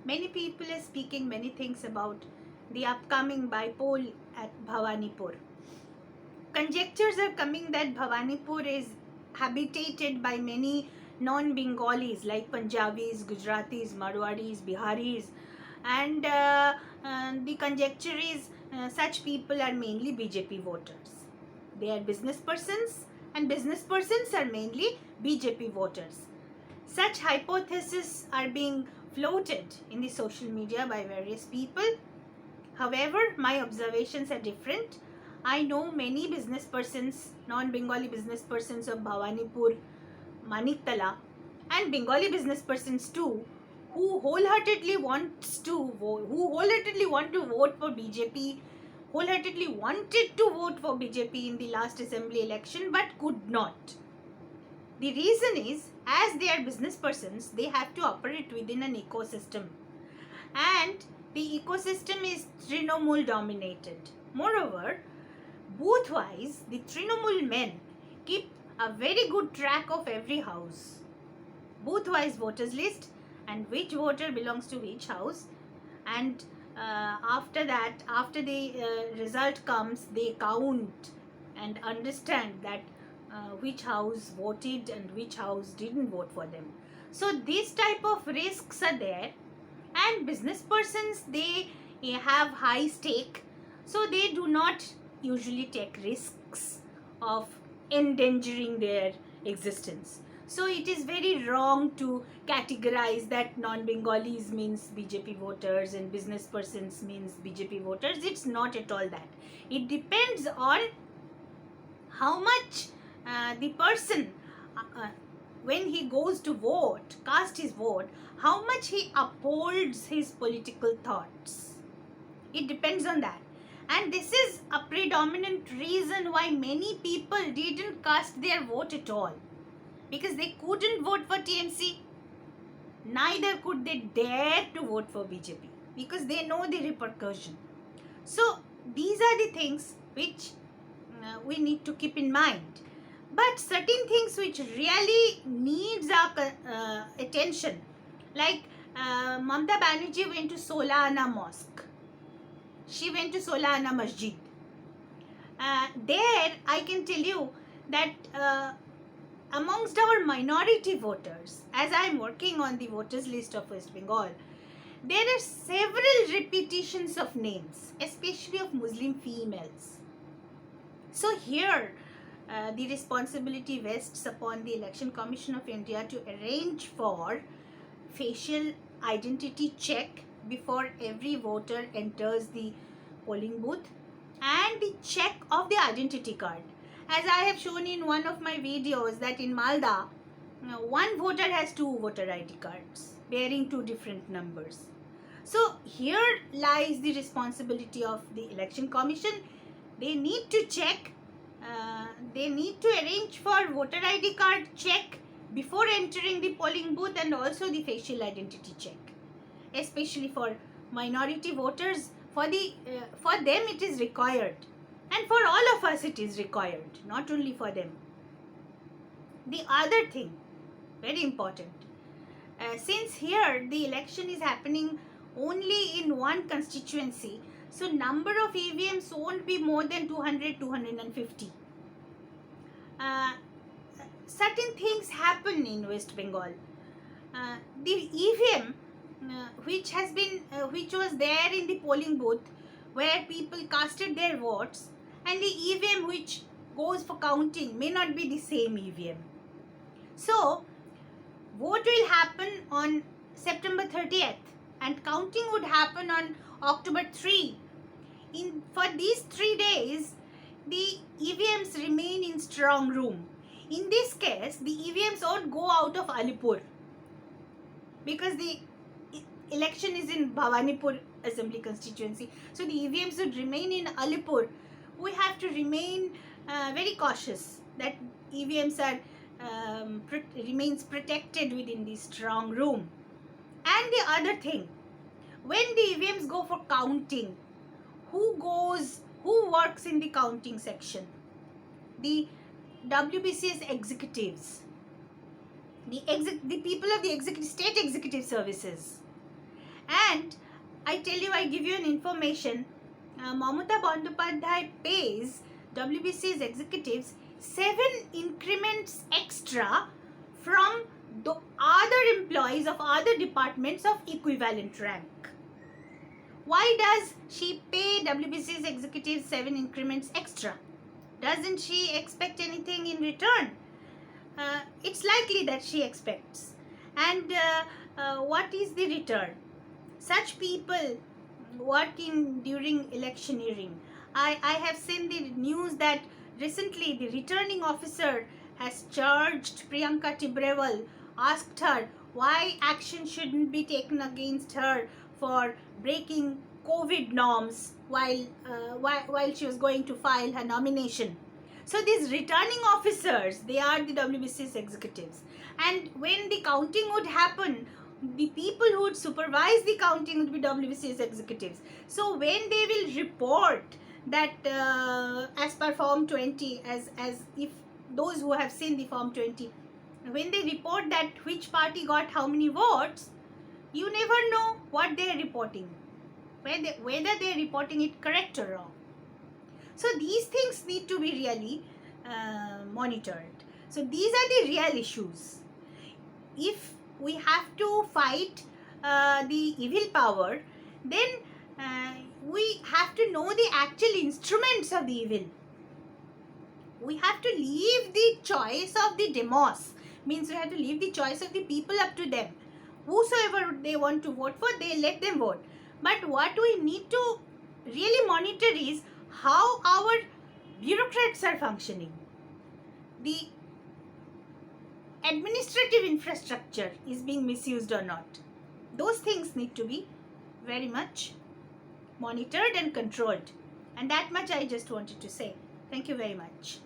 Many people are speaking many things about the upcoming bypoll at Bhawanipur. Conjectures are coming that Bhawanipur is habitated by many non-Bengalis like Punjabis, Gujaratis, Marwadis, Biharis, and the conjecture is such people are mainly BJP voters. They are business persons, and business persons are mainly BJP voters. Such hypotheses are being floated in the social media by various people. However, my observations are different. I know many business persons, non-Bengali business persons of Bhawanipur, Maniktala, and Bengali business persons too, who wholeheartedly want to vote for BJP, wholeheartedly wanted to vote for BJP in the last assembly election, but could not. The reason is, as they are business persons, they have to operate within an ecosystem, and the ecosystem is Trinamool dominated. Moreover, booth-wise, the Trinamool men keep a very good track of every house. Booth-wise voters list and which voter belongs to which house, and after that, after the result comes, they count and understand that which house voted and which house didn't vote for them. So these type of risks are there, and business persons, they have high stake, so they do not usually take risks of endangering their existence. So it is very wrong to categorize that non-Bengalis means BJP voters and business persons means BJP voters. It's not at all that. It depends on how much the person, when he goes to vote, cast his vote, how much he upholds his political thoughts. It depends on that. And this is a predominant reason why many people didn't cast their vote at all. Because they couldn't vote for TMC, neither could they dare to vote for BJP, because they know the repercussion. So these are the things which we need to keep in mind. But certain things which really needs our attention, like Mamata Banerjee went to Sola Ana Mosque. She went to Sola Ana Masjid. There, I can tell you that amongst our minority voters, as I am working on the voters list of West Bengal, there are several repetitions of names, especially of Muslim females. So here, the responsibility rests upon the Election Commission of India to arrange for facial identity check before every voter enters the polling booth, and the check of the identity card. As I have shown in one of my videos that in Malda, one voter has two voter ID cards bearing two different numbers. So here lies the responsibility of the Election Commission. They need to check, they need to arrange for voter ID card check before entering the polling booth, and also the facial identity check, especially for minority voters. For them it is required, and for all of us it is required, not only for them. The other thing, very important, since here the election is happening only in one constituency, so number of EVMs won't be more than 200-250. Certain things happen in West Bengal. The EVM which was there in the polling booth where people casted their votes, and the EVM which goes for counting may not be the same EVM. So vote will happen on September 30th and counting would happen on October 3. For these 3 days, the EVMs remain in strong room. In this case, the EVMs won't go out of Alipur, because the election is in Bhawanipur assembly constituency. So the EVMs would remain in Alipur. We have to remain very cautious that EVMs are remains protected within the strong room. And the other thing, when the EVMs go for counting, who works in the counting section? The WBCS executives, the people of the state executive services, And I tell you, I give you an information. Mamata Bandyopadhyay pays WBC's executives 7 increments extra from the other employees of other departments of equivalent rank. Why does she pay WBC's executives 7 increments extra? Doesn't she expect anything in return? It's likely that she expects. And what is the return? Such people working during electioneering. I have seen the news that recently the returning officer has charged Priyanka Tibrewal, asked her why action shouldn't be taken against her for breaking COVID norms while she was going to file her nomination. So these returning officers, they are the WBC's executives. And when the counting would happen, the people who would supervise the counting would be WBC's executives. So when they will report that as per Form 20, as if those who have seen the Form 20, when they report that which party got how many votes, you never know what they are reporting, whether they are reporting it correct or wrong. So these things need to be really monitored. So these are the real issues. If we have to fight the evil power, then we have to know the actual instruments of the evil. We have to leave the choice of the demos. Means we have to leave the choice of the people up to them. Whosoever they want to vote for, they let them vote. But what we need to really monitor is how our bureaucrats are functioning. The administrative infrastructure is being misused or not. Those things need to be very much monitored and controlled. And that much I just wanted to say. Thank you very much.